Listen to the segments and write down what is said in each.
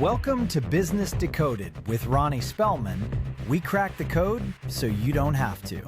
Welcome to Business Decoded with Ronnie Spellman. We crack the code so you don't have to.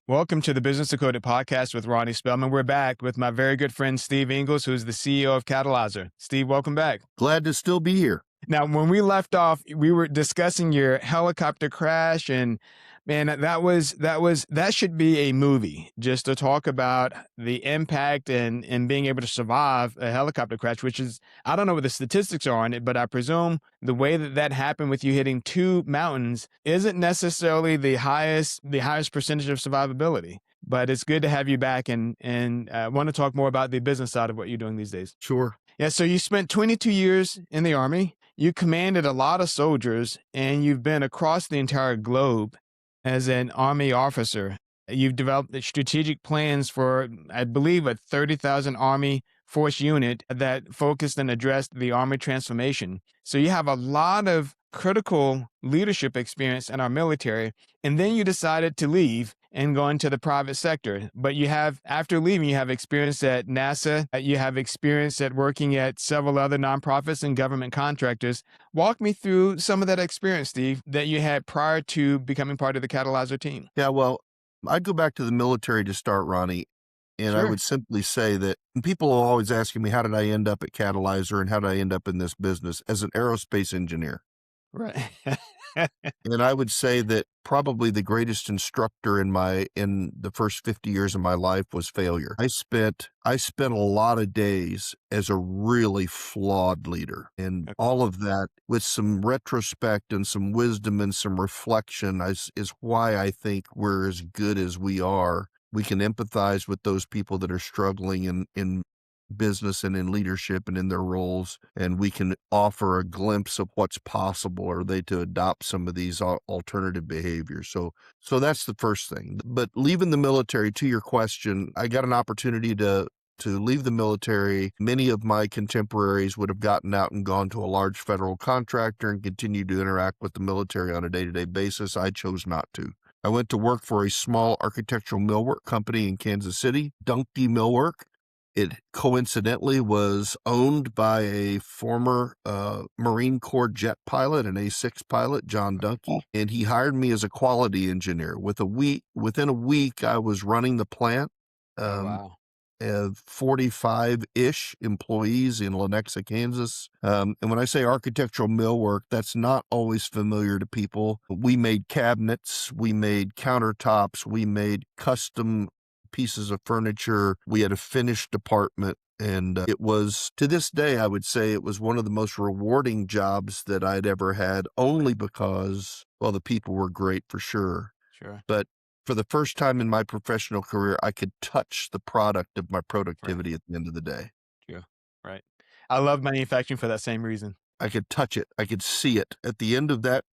Welcome to the Business Decoded podcast with Ronnie Spellman. We're back with my very good friend, Steve Ingalls, who's the CEO of Catalyzer. Steve, welcome back. Glad to still be here. Now, when we left off, we were discussing your helicopter crash, and man, that should be a movie, just to talk about the impact and being able to survive a helicopter crash, which is, I don't know what the statistics are on it, but I presume the way that happened with you hitting two mountains isn't necessarily the highest percentage of survivability. But it's good to have you back, and want to talk more about the business side of what you're doing these days. Sure. Yeah, so you spent 22 years in the Army. You commanded a lot of soldiers, and you've been across the entire globe as an Army officer. You've developed the strategic plans for, I believe, a 30,000 Army force unit that focused and addressed the Army transformation. So you have a lot of critical leadership experience in our military, and then you decided to leave and go into the private sector. But after leaving, you have experience at NASA, you have experience at working at several other nonprofits and government contractors. Walk me through some of that experience, Steve, that you had prior to becoming part of the Catalyzer team. Yeah, well, I'd go back to the military to start, Ronnie. And Sure. I would simply say that people are always asking me, how did I end up at Catalyzer and how did I end up in this business as an aerospace engineer? Right. And I would say that probably the greatest instructor in the first 50 years of my life was failure. I spent a lot of days as a really flawed leader, and all of that with some retrospect and some wisdom and some reflection is why I think we're as good as we are. We can empathize with those people that are struggling in business and in leadership and in their roles, and we can offer a glimpse of what's possible, or they to adopt some of these alternative behaviors. So that's the first thing. But leaving the military, to your question, I got an opportunity to leave the military. Many of my contemporaries would have gotten out and gone to a large federal contractor and continued to interact with the military on a day-to-day basis. I chose not to. I went to work for a small architectural millwork company in Kansas City, Dunkey Millwork. It coincidentally was owned by a former Marine Corps jet pilot, an A-6 pilot, John Dunkey, and he hired me as a quality engineer. Within a week, I was running the plant. Wow. 45-ish employees in Lenexa, Kansas. And when I say architectural millwork, that's not always familiar to people. We made cabinets, we made countertops, we made custom pieces of furniture. We had a finished department, and it was, to this day, I would say it was one of the most rewarding jobs that I'd ever had, only because, well, the people were great for sure. Sure. But for the first time in my professional career, I could touch the product of my productivity at the end of the day. Yeah. Right. I love manufacturing for that same reason. I could touch it. I could see it. At the end of that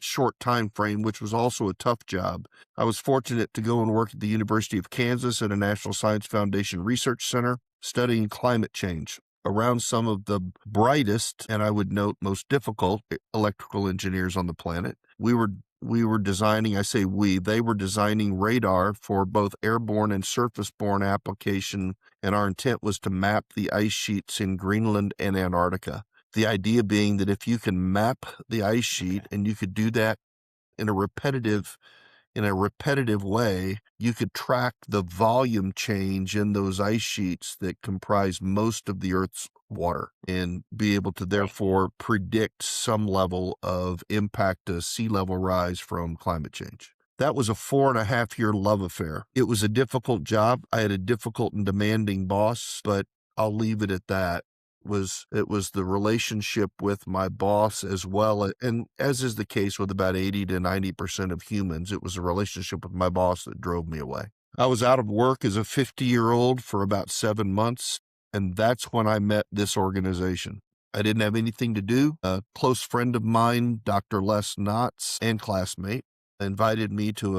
short time frame, which was also a tough job, I was fortunate to go and work at the University of Kansas at a National Science Foundation research center studying climate change around some of the brightest, and I would note most difficult, electrical engineers on the planet. We were designing, they were designing radar for both airborne and surface-borne application, and our intent was to map the ice sheets in Greenland and Antarctica. The idea being that if you can map the ice sheet and you could do that in a repetitive way, you could track the volume change in those ice sheets that comprise most of the Earth's water and be able to therefore predict some level of impact to sea level rise from climate change. That was a 4.5-year love affair. It was a difficult job. I had a difficult and demanding boss, but I'll leave it at that. It was the relationship with my boss as well, and as is the case with about 80 to 90% of humans, it was a relationship with my boss that drove me away. I was out of work as a 50-year-old for about 7 months, and that's when I met this organization. I didn't have anything to do. A close friend of mine, Dr. Les Knotts, and classmate, invited me to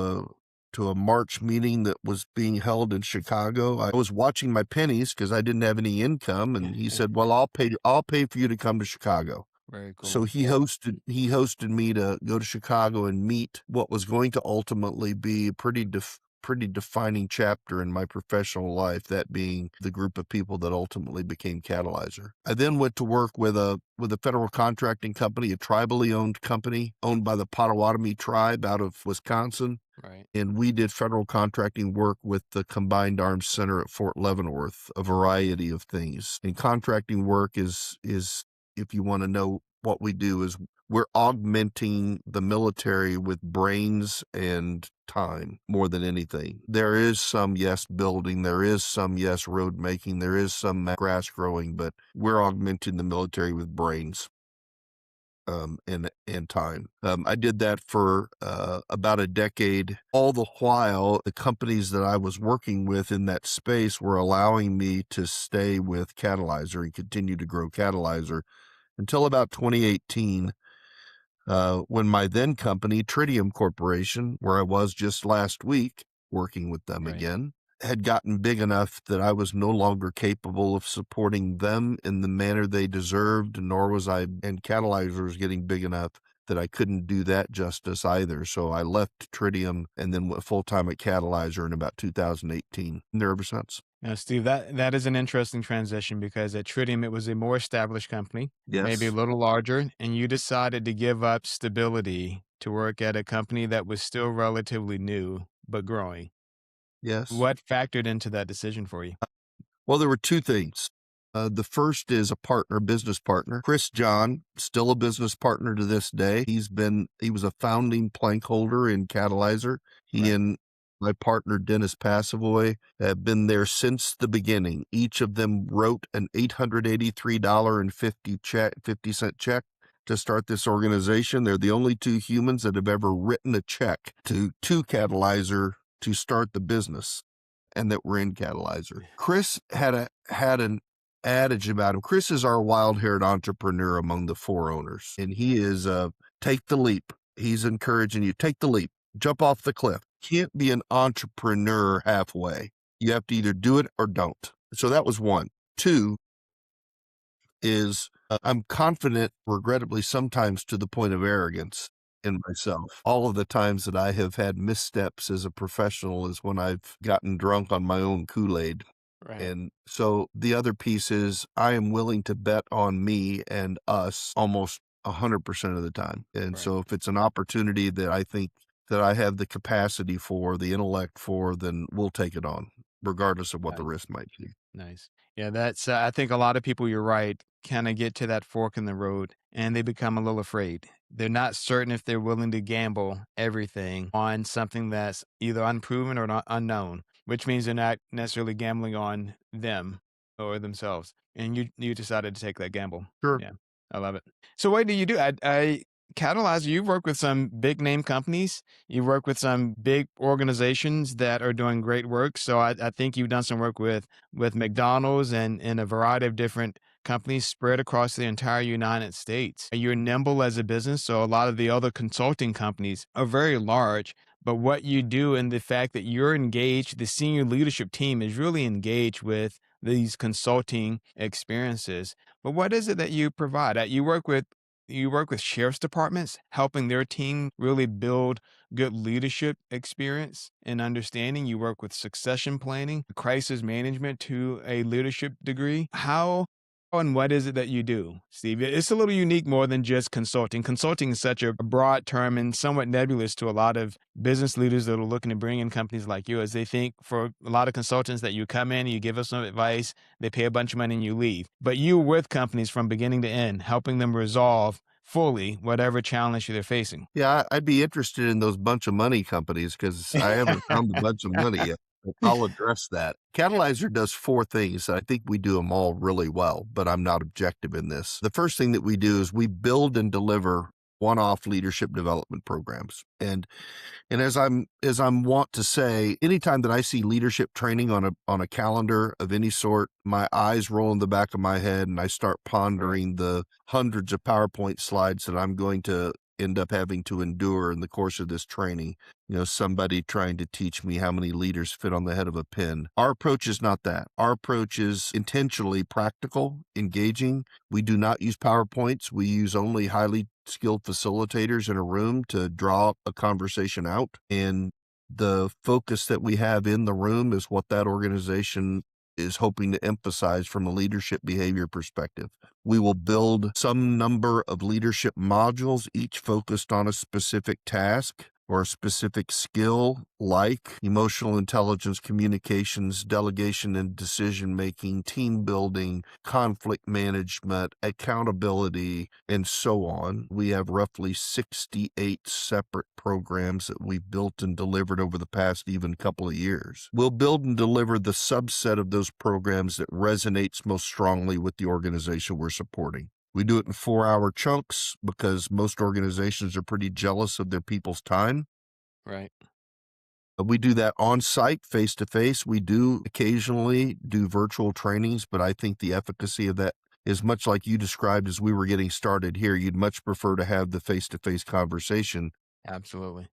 a March meeting that was being held in Chicago. I was watching my pennies because I didn't have any income, and he said, "Well, I'll pay for you to come to Chicago." Very cool. So he hosted me to go to Chicago and meet what was going to ultimately be a pretty pretty defining chapter in my professional life, that being the group of people that ultimately became Catalyzer. I then went to work with a federal contracting company, a tribally owned company owned by the Potawatomi tribe out of Wisconsin. Right. And we did federal contracting work with the Combined Arms Center at Fort Leavenworth, a variety of things. And contracting work is if you want to know what we do, is we're augmenting the military with brains and time more than anything. There is some, yes, building, there is some, yes, road making, there is some grass growing, but we're augmenting the military with brains. And time. I did that for about a decade. All the while, the companies that I was working with in that space were allowing me to stay with Catalyzer and continue to grow Catalyzer until about 2018, when my then company, Tritium Corporation, where I was just last week working with them Right. again, had gotten big enough that I was no longer capable of supporting them in the manner they deserved, nor was I, and Catalyzer was getting big enough that I couldn't do that justice either. So I left Tritium and then went full-time at Catalyzer in about 2018. And there ever since. Now, Steve, that is an interesting transition, because at Tritium, it was a more established company, maybe a Yes. little larger, and you decided to give up stability to work at a company that was still relatively new, but growing. Yes. What factored into that decision for you? Well, there were two things. The first is a partner, business partner. Chris John, still a business partner to this day. He was a founding plank holder in Catalyzer. He Right. and my partner, Dennis Passavoy, have been there since the beginning. Each of them wrote an $883.50 check to start this organization. They're the only two humans that have ever written a check to Catalyzer to start the business, and that were in Catalyzer. Chris had an adage about him. Chris is our wild-haired entrepreneur among the four owners, and he is take the leap. He's encouraging you, take the leap, jump off the cliff. Can't be an entrepreneur halfway. You have to either do it or don't. So that was one. Two is I'm confident, regrettably sometimes to the point of arrogance, in myself. All of the times that I have had missteps as a professional is when I've gotten drunk on my own Kool-Aid. Right. And so the other piece is I am willing to bet on me and us almost 100% of the time. And Right. so if it's an opportunity that I think that I have the capacity for, the intellect for, then we'll take it on, regardless of what the Nice. risk might be. Nice. Yeah, that's, I think a lot of people, you're right, kind of get to that fork in the road and they become a little afraid. They're not certain if they're willing to gamble everything on something that's either unproven or not unknown, which means they're not necessarily gambling on them or themselves. And you decided to take that gamble. Sure. Yeah, I love it. So what do you do? I Catalyzer, you work with some big name companies. You work with some big organizations that are doing great work. So I think you've done some work with McDonald's and a variety of different companies spread across the entire United States. You're nimble as a business, so a lot of the other consulting companies are very large. But what you do and the fact that you're engaged, the senior leadership team is really engaged with these consulting experiences. But what is it that you provide? You work with sheriff's departments, helping their team really build good leadership experience and understanding. You work with succession planning, crisis management to a leadership degree. How and what is it that you do, Steve? It's a little unique more than just consulting. Consulting is such a broad term and somewhat nebulous to a lot of business leaders that are looking to bring in companies like you, as they think for a lot of consultants that you come in, you give us some advice, they pay a bunch of money and you leave. But you're with companies from beginning to end, helping them resolve fully whatever challenge they're facing. Yeah, I'd be interested in those bunch of money companies because I haven't found a bunch of money yet. But I'll address that. Catalyzer does four things. I think we do them all really well, but I'm not objective in this. The first thing that we do is we build and deliver one-off leadership development programs. And as I'm wont to say, anytime that I see leadership training on a calendar of any sort, my eyes roll in the back of my head and I start pondering the hundreds of PowerPoint slides that I'm going to end up having to endure in the course of this training. Somebody trying to teach me how many leaders fit on the head of a pin. Our approach is not that. Our approach is intentionally practical, engaging. We do not use PowerPoints. We use only highly skilled facilitators in a room to draw a conversation out. And the focus that we have in the room is what that organization is hoping to emphasize from a leadership behavior perspective. We will build some number of leadership modules, each focused on a specific task or a specific skill, like emotional intelligence, communications, delegation and decision-making, team building, conflict management, accountability, and so on. We have roughly 68 separate programs that we've built and delivered over the past even couple of years. We'll build and deliver the subset of those programs that resonates most strongly with the organization we're supporting. We do it in 4-hour chunks because most organizations are pretty jealous of their people's time. Right. We do that on site, face to face. We do occasionally do virtual trainings, but I think the efficacy of that is much like you described as we were getting started here. You'd much prefer to have the face to face conversation. Absolutely.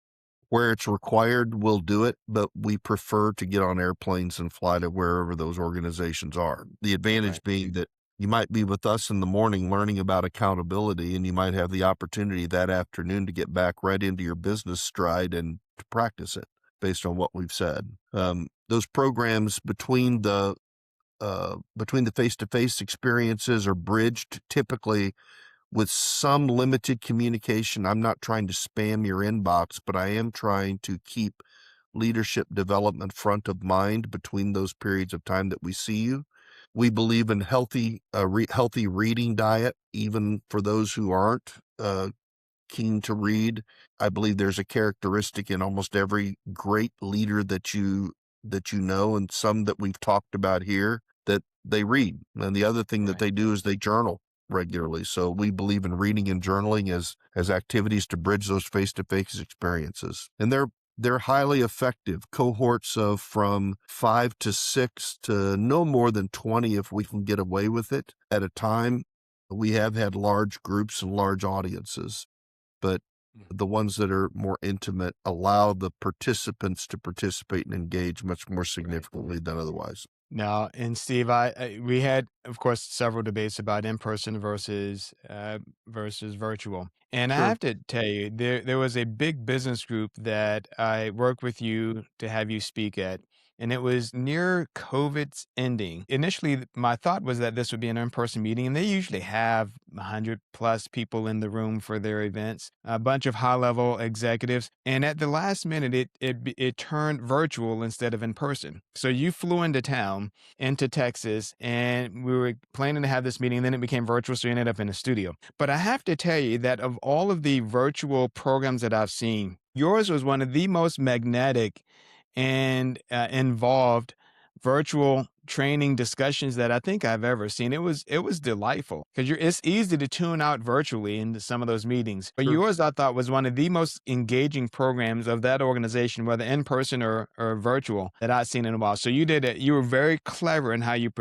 Where it's required, we'll do it, but we prefer to get on airplanes and fly to wherever those organizations are. The advantage being that you might be with us in the morning learning about accountability, and you might have the opportunity that afternoon to get back right into your business stride and to practice it based on what we've said. Those programs between the face-to-face experiences are bridged typically with some limited communication. I'm not trying to spam your inbox, but I am trying to keep leadership development front of mind between those periods of time that we see you. We believe in healthy reading diet, even for those who aren't keen to read. I believe there's a characteristic in almost every great leader that you know, and some that we've talked about here, that they read. And the other thing that they do is they journal regularly. So we believe in reading and journaling as activities to bridge those face-to-face experiences. And they're highly effective. Cohorts of from 5 to 6 to no more than 20 if we can get away with it at a time. We have had large groups and large audiences, but the ones that are more intimate allow the participants to participate and engage much more significantly than otherwise. Now, and Steve, we had, of course, several debates about in-person versus virtual. And I Sure. have to tell you, there was a big business group that I worked with you to have you speak at, and it was near COVID's ending. Initially, my thought was that this would be an in-person meeting, and they usually have 100 plus people in the room for their events, a bunch of high-level executives. And at the last minute, it turned virtual instead of in person. So you flew into town, into Texas, and we were planning to have this meeting. Then it became virtual, so you ended up in a studio. But I have to tell you that of all of the virtual programs that I've seen, yours was one of the most magnetic and involved virtual training discussions that I think I've ever seen. It was delightful because it's easy to tune out virtually into some of those meetings. But Sure. yours, I thought, was one of the most engaging programs of that organization, whether in person or virtual, that I've seen in a while. So you did it. You were very clever in how you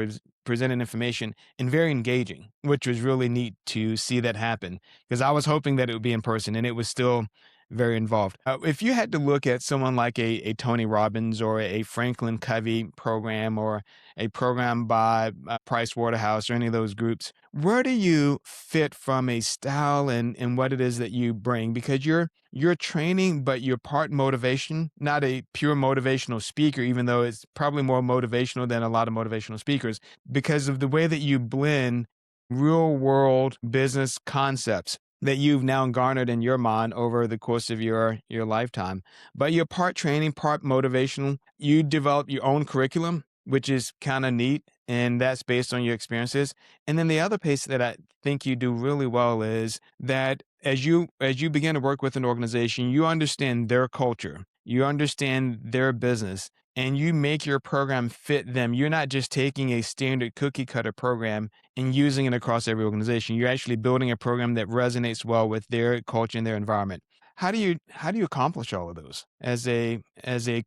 presented information and very engaging, which was really neat to see that happen because I was hoping that it would be in person, and it was still very involved. If you had to look at someone like a Tony Robbins or a Franklin Covey program or a program by Price Waterhouse or any of those groups, where do you fit from a style and what it is that you bring? Because you're training, but you're part motivation, not a pure motivational speaker, even though it's probably more motivational than a lot of motivational speakers because of the way that you blend real world business concepts that you've now garnered in your mind over the course of your lifetime. But you're part training, part motivational. You develop your own curriculum, which is kind of neat, and that's based on your experiences. And then the other piece that I think you do really well is that as you begin to work with an organization, you understand their culture, you understand their business, and you make your program fit them. You're not just taking a standard cookie cutter program and using it across every organization. You're actually building a program that resonates well with their culture and their environment. How do you accomplish all of those as a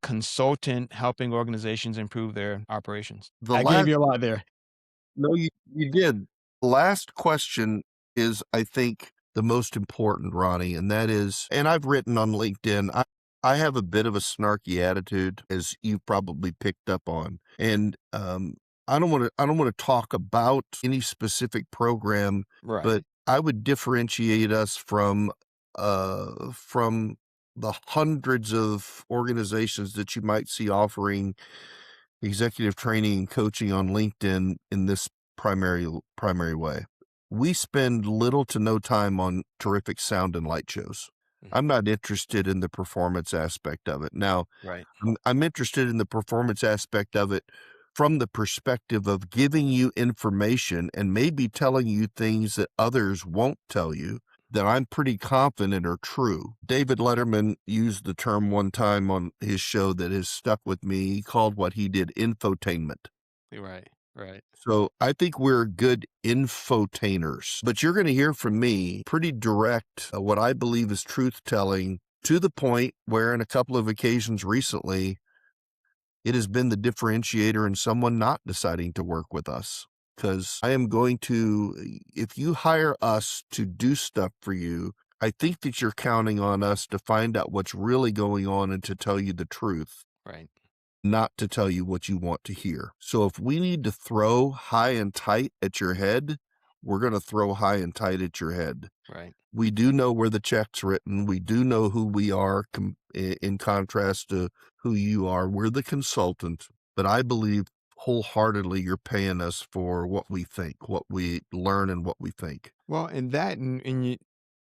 consultant helping organizations improve their operations? The I gave last you a lot there. No, you did. Last question is, I think, the most important, Ronnie, and that is, and I've written on LinkedIn, I have a bit of a snarky attitude, as you've probably picked up on. And I don't want to talk about any specific program, Right. but I would differentiate us from the hundreds of organizations that you might see offering executive training and coaching on LinkedIn in this primary way. We spend little to no time on terrific sound and light shows. I'm not interested in the performance aspect of it. Now, Right. I'm interested in the performance aspect of it from the perspective of giving you information and maybe telling you things that others won't tell you that I'm pretty confident are true. David Letterman used the term one time on his show that has stuck with me. He called what he did infotainment. Right. Right. So I think we're good infotainers, but you're going to hear from me pretty direct, what I believe is truth telling, to the point where in a couple of occasions recently, it has been the differentiator in someone not deciding to work with us. Because if you hire us to do stuff for you, I think that you're counting on us to find out what's really going on and to tell you the truth, Right. not to tell you what you want to hear. So if we need to throw high and tight at your head, we're going to throw high and tight at your head. Right. We do know where the check's written. We do know who we are in contrast to who you are. We're the consultant, but I believe wholeheartedly you're paying us for what we think, what we learn, and what we think. Well, in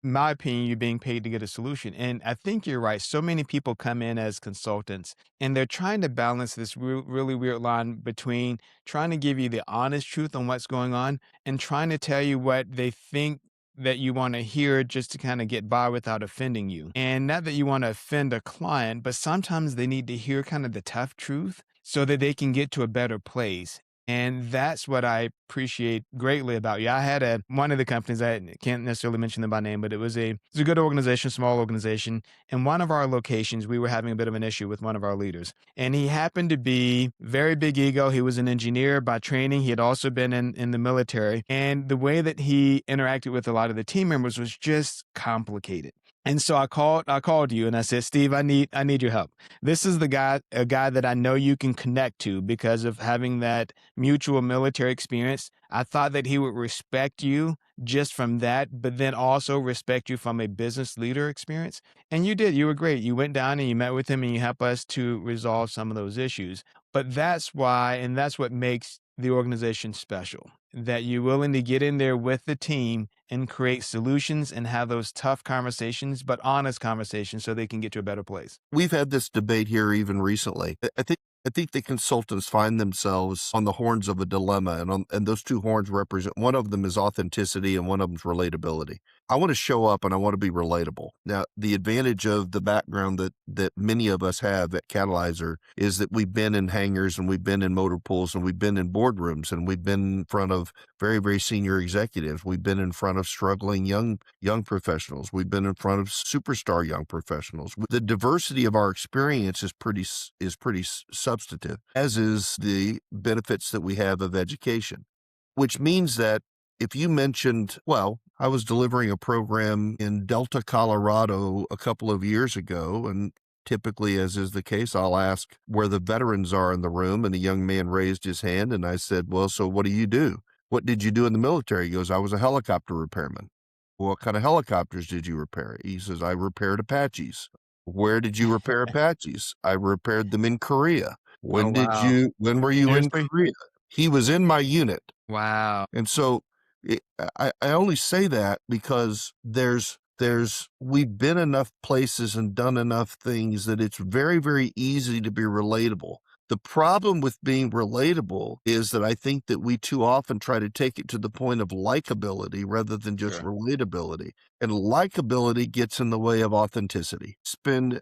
my opinion, you're being paid to get a solution. And I think you're right. So many people come in as consultants and they're trying to balance this really weird line between trying to give you the honest truth on what's going on and trying to tell you what they think that you want to hear just to kind of get by without offending you. And not that you want to offend a client, but sometimes they need to hear kind of the tough truth so that they can get to a better place. And that's what I appreciate greatly about you. I had one of the companies, I can't necessarily mention them by name, but it's a good organization, small organization. In one of our locations, we were having a bit of an issue with one of our leaders. And he happened to be very big ego. He was an engineer by training. He had also been in the military. And the way that he interacted with a lot of the team members was just complicated. And so I called you and I said, Steve, I need your help. This is a guy that I know you can connect to because of having that mutual military experience. I thought that he would respect you just from that, but then also respect you from a business leader experience. And you did. You were great. You went down and you met with him and you helped us to resolve some of those issues. But that's why, and that's what makes the organization special, that you're willing to get in there with the team and create solutions and have those tough conversations, but honest conversations so they can get to a better place. We've had this debate here even recently. I think the consultants find themselves on the horns of a dilemma, and those two horns represent, one of them is authenticity and one of them is relatability. I want to show up and I want to be relatable. Now, the advantage of the background that many of us have at Catalyzer is that we've been in hangars and we've been in motor pools and we've been in boardrooms and we've been in front of very, very senior executives. We've been in front of struggling young professionals. We've been in front of superstar young professionals. The diversity of our experience is pretty substantive, as is the benefits that we have of education, which means that if you mentioned, well, I was delivering a program in Delta, Colorado a couple of years ago, and typically, as is the case, I'll ask where the veterans are in the room, and a young man raised his hand, and I said, well, so what do you do? What did you do in the military? He goes, I was a helicopter repairman. Well, what kind of helicopters did you repair? He says, I repaired Apaches. Where did you repair Apaches? I repaired them in Korea. When were you in Korea? He was in my unit. Wow. And so I only say that because we've been enough places and done enough things that it's very, very easy to be relatable. The problem with being relatable is that I think that we too often try to take it to the point of likability rather than just relatability. And likability gets in the way of authenticity. Do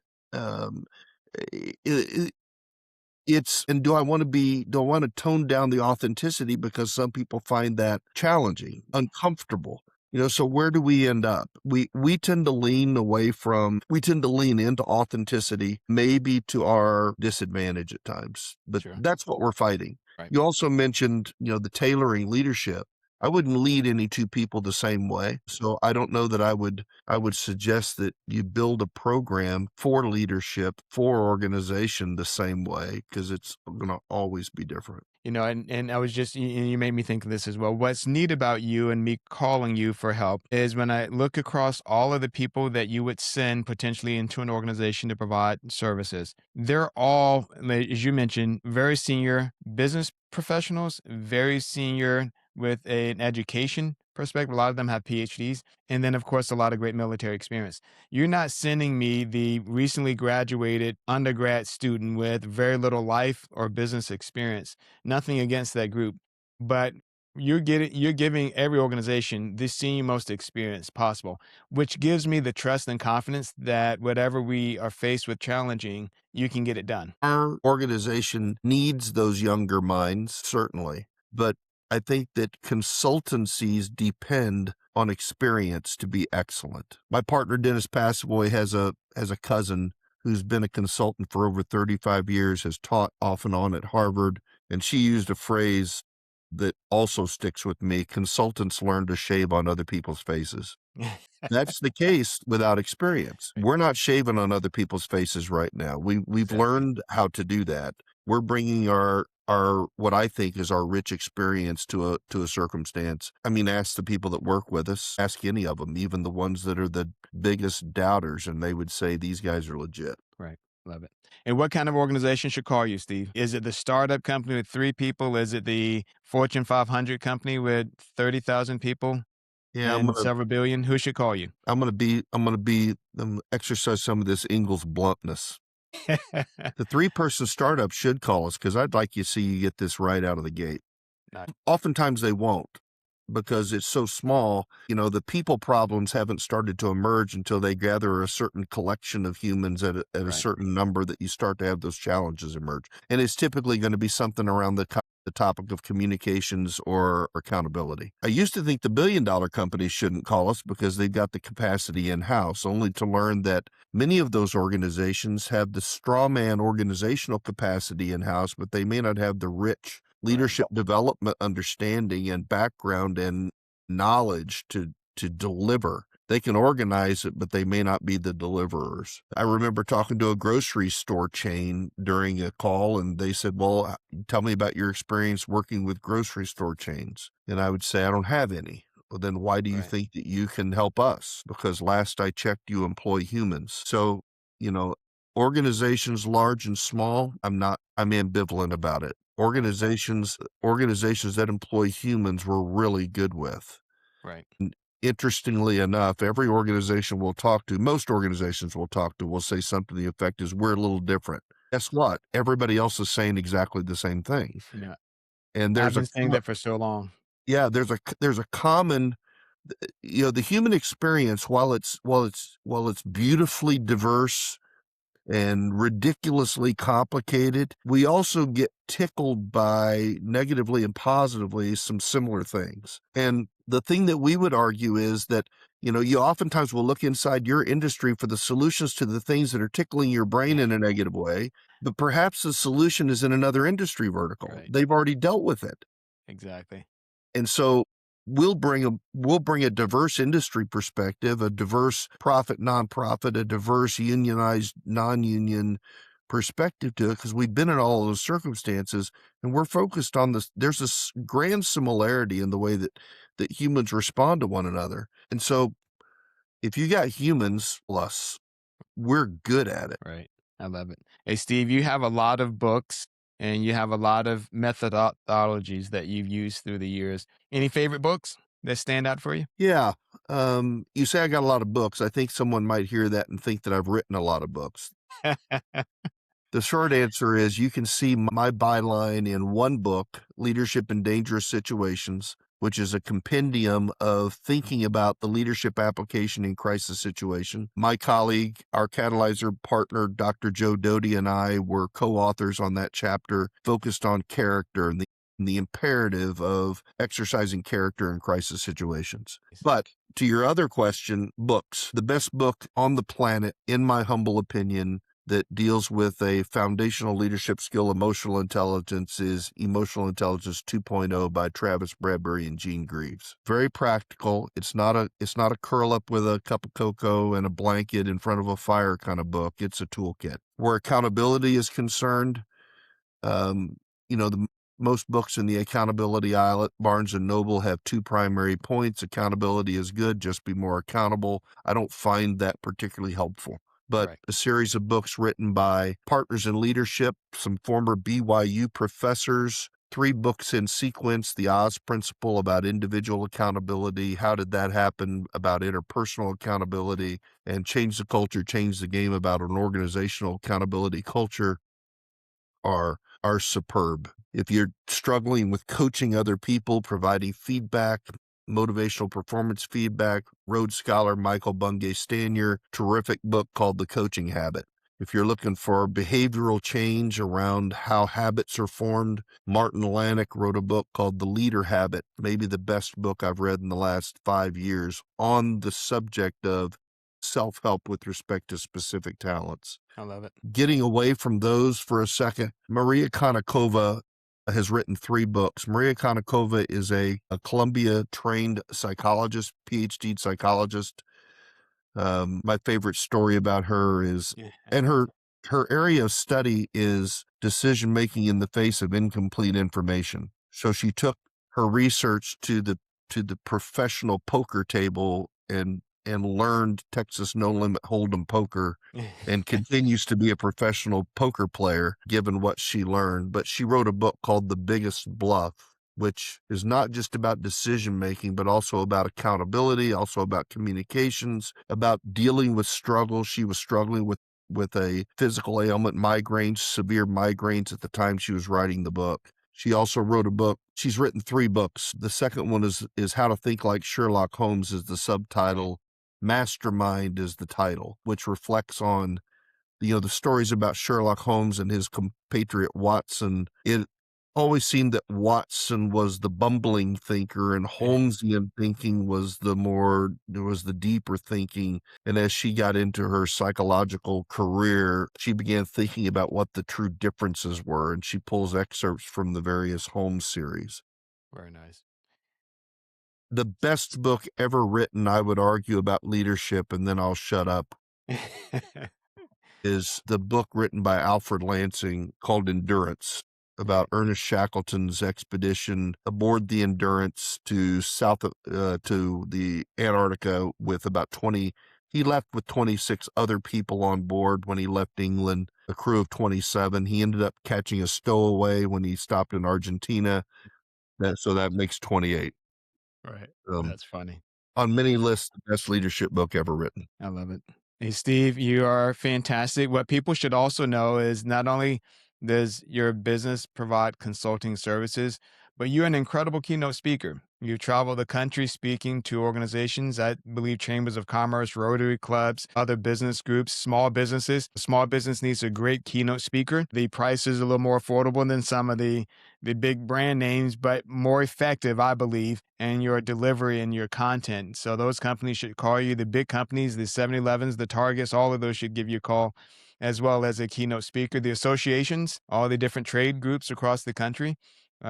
I want to tone down the authenticity because some people find that challenging, uncomfortable? So where do we end up? We tend to lean into authenticity, maybe to our disadvantage at times, but that's what we're fighting. Right. You also mentioned, the tailoring leadership. I wouldn't lead any two people the same way. So I don't know that I would suggest that you build a program for leadership, for organization the same way, because it's going to always be different. And I was just, you made me think of this as well. What's neat about you and me calling you for help is when I look across all of the people that you would send potentially into an organization to provide services, they're all, as you mentioned, very senior business professionals, very senior with an education perspective. A lot of them have PhDs. And then, of course, a lot of great military experience. You're not sending me the recently graduated undergrad student with very little life or business experience. Nothing against that group, but you're giving every organization the senior most experience possible, which gives me the trust and confidence that whatever we are faced with challenging, you can get it done. Our organization needs those younger minds, certainly, but I think that consultancies depend on experience to be excellent. My partner, Dennis Passavoy, has a cousin who's been a consultant for over 35 years, has taught off and on at Harvard, and she used a phrase that also sticks with me: consultants learn to shave on other people's faces. That's the case without experience. We're not shaving on other people's faces right now. We've Exactly. learned how to do that. We're bringing our what I think is our rich experience to a circumstance. I mean, ask the people that work with us, ask any of them, even the ones that are the biggest doubters, and they would say these guys are legit. Right. Love it. And what kind of organization should call you, Steve? Is it the startup company with 3 people? Is it the Fortune 500 company with 30,000 people Yeah, and several billion? Who should call you? I'm gonna exercise some of this Ingalls bluntness. The 3-person startup should call us because I'd like you to see you get this right out of the gate. Nice. Oftentimes they won't because it's so small. The people problems haven't started to emerge until they gather a certain collection of humans at a Right. certain number that you start to have those challenges emerge. And it's typically going to be something around the topic of communications or accountability. I used to think the billion-dollar companies shouldn't call us because they've got the capacity in-house, only to learn that many of those organizations have the straw man organizational capacity in-house, but they may not have the rich leadership development understanding and background and knowledge to deliver. They can organize it, but they may not be the deliverers. I remember talking to a grocery store chain during a call, and they said, well, tell me about your experience working with grocery store chains. And I would say, I don't have any. Well, then why do you Right. think that you can help us? Because last I checked, you employ humans. So, organizations large and small, I'm ambivalent about it. Organizations that employ humans we're really good with. Right. Interestingly enough, most organizations we'll talk to will say something to the effect is, we're a little different. Guess what? Everybody else is saying exactly the same thing. Yeah. And I've been saying that for so long. there's a common, the human experience, while it's beautifully diverse and ridiculously complicated, we also get tickled by, negatively and positively, some similar things. And the thing that we would argue is that, you oftentimes will look inside your industry for the solutions to the things that are tickling your brain in a negative way, but perhaps the solution is in another industry vertical. Right. They've already dealt with it. Exactly. And so we'll bring a diverse industry perspective, a diverse profit, nonprofit, a diverse unionized, non-union perspective to it, because we've been in all of those circumstances, and we're focused on this. There's this grand similarity in the way that humans respond to one another. And so if you got humans plus, we're good at it. Right. I love it. Hey, Steve, you have a lot of books and you have a lot of methodologies that you've used through the years. Any favorite books that stand out for you? Yeah. You say I got a lot of books. I think someone might hear that and think that I've written a lot of books. The short answer is, you can see my byline in one book, Leadership in Dangerous Situations, which is a compendium of thinking about the leadership application in crisis situation. My colleague, our Catalyzer partner, Dr. Joe Doty, and I were co-authors on that chapter, focused on character and the imperative of exercising character in crisis situations. But to your other question, books. The best book on the planet, in my humble opinion, that deals with a foundational leadership skill, emotional intelligence, is Emotional Intelligence 2.0 by Travis Bradbury and Gene Greaves. Very practical. It's not a curl up with a cup of cocoa and a blanket in front of a fire kind of book. It's a toolkit. Where accountability is concerned, the Most books in the accountability aisle at Barnes & Noble have two primary points. Accountability is good, just be more accountable. I don't find that particularly helpful. But Right. a series of books written by partners in leadership, some former BYU professors, 3 books in sequence: The Oz Principle about individual accountability, How Did That Happen about interpersonal accountability, and Change the Culture, Change the Game about an organizational accountability culture are superb. If you're struggling with coaching other people, providing feedback, motivational performance feedback, Rhodes Scholar Michael Bungay Stanier, terrific book called The Coaching Habit. If you're looking for behavioral change around how habits are formed, Martin Lanik wrote a book called The Leader Habit, maybe the best book I've read in the last 5 years on the subject of self-help with respect to specific talents. I love it. Getting away from those for a second, Maria Konnikova has written 3 books. Maria Konnikova is a Columbia-trained psychologist, PhD psychologist. My favorite story about her is, and her area of study is decision-making in the face of incomplete information. So she took her research to the professional poker table and learned Texas No Limit Hold'em poker and continues to be a professional poker player given what she learned. But she wrote a book called The Biggest Bluff, which is not just about decision making, but also about accountability, also about communications, about dealing with struggle. She was struggling with a physical ailment, migraines, severe migraines at the time she was writing the book. She also wrote a book. She's written 3 books. The second one is How to Think Like Sherlock Holmes is the subtitle. Mastermind is the title, which reflects on, the stories about Sherlock Holmes and his compatriot Watson. It always seemed that Watson was the bumbling thinker and Holmesian thinking was the deeper thinking. And as she got into her psychological career, she began thinking about what the true differences were. And she pulls excerpts from the various Holmes series. Very nice. The best book ever written, I would argue, about leadership, and then I'll shut up, is the book written by Alfred Lansing called Endurance, about Ernest Shackleton's expedition aboard the Endurance to the Antarctica with about 20. He left with 26 other people on board when he left England, a crew of 27. He ended up catching a stowaway when he stopped in Argentina. So that makes 28. Right. That's funny. On many lists, the best leadership book ever written. I love it. Hey, Steve, you are fantastic. What people should also know is not only does your business provide consulting services, but you're an incredible keynote speaker. You travel the country speaking to organizations, I believe chambers of commerce, Rotary clubs, other business groups, small businesses. A small business needs a great keynote speaker. The price is a little more affordable than some of the big brand names, but more effective, I believe, in your delivery and your content. So those companies should call you. The big companies, the 7-Elevens, the Targets, all of those should give you a call, as well as a keynote speaker. The associations, all the different trade groups across the country,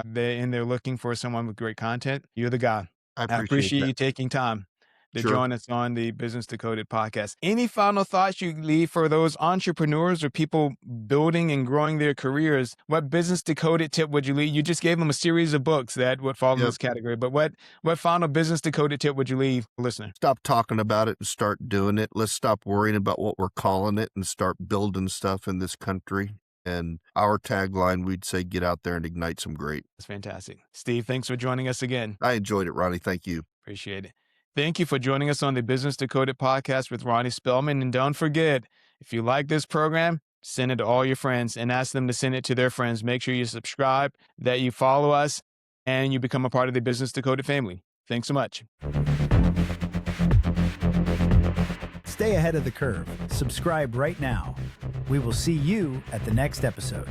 they're looking for someone with great content. You're the guy. I I appreciate that. you taking time to Sure. join us on the Business Decoded podcast. Any final thoughts you leave for those entrepreneurs or people building and growing their careers? What Business Decoded tip would you leave? You just gave them a series of books that would fall in this category, but what final Business Decoded tip would you leave a listener? Stop talking about it and start doing it. Let's stop worrying about what we're calling it and start building stuff in this country. And our tagline, we'd say, get out there and ignite some great. That's fantastic. Steve, thanks for joining us again. I enjoyed it, Ronnie. Thank you. Appreciate it. Thank you for joining us on the Business Decoded podcast with Ronnie Spellman. And don't forget, if you like this program, send it to all your friends and ask them to send it to their friends. Make sure you subscribe, that you follow us, and you become a part of the Business Decoded family. Thanks so much. Stay ahead of the curve. Subscribe right now. We will see you at the next episode.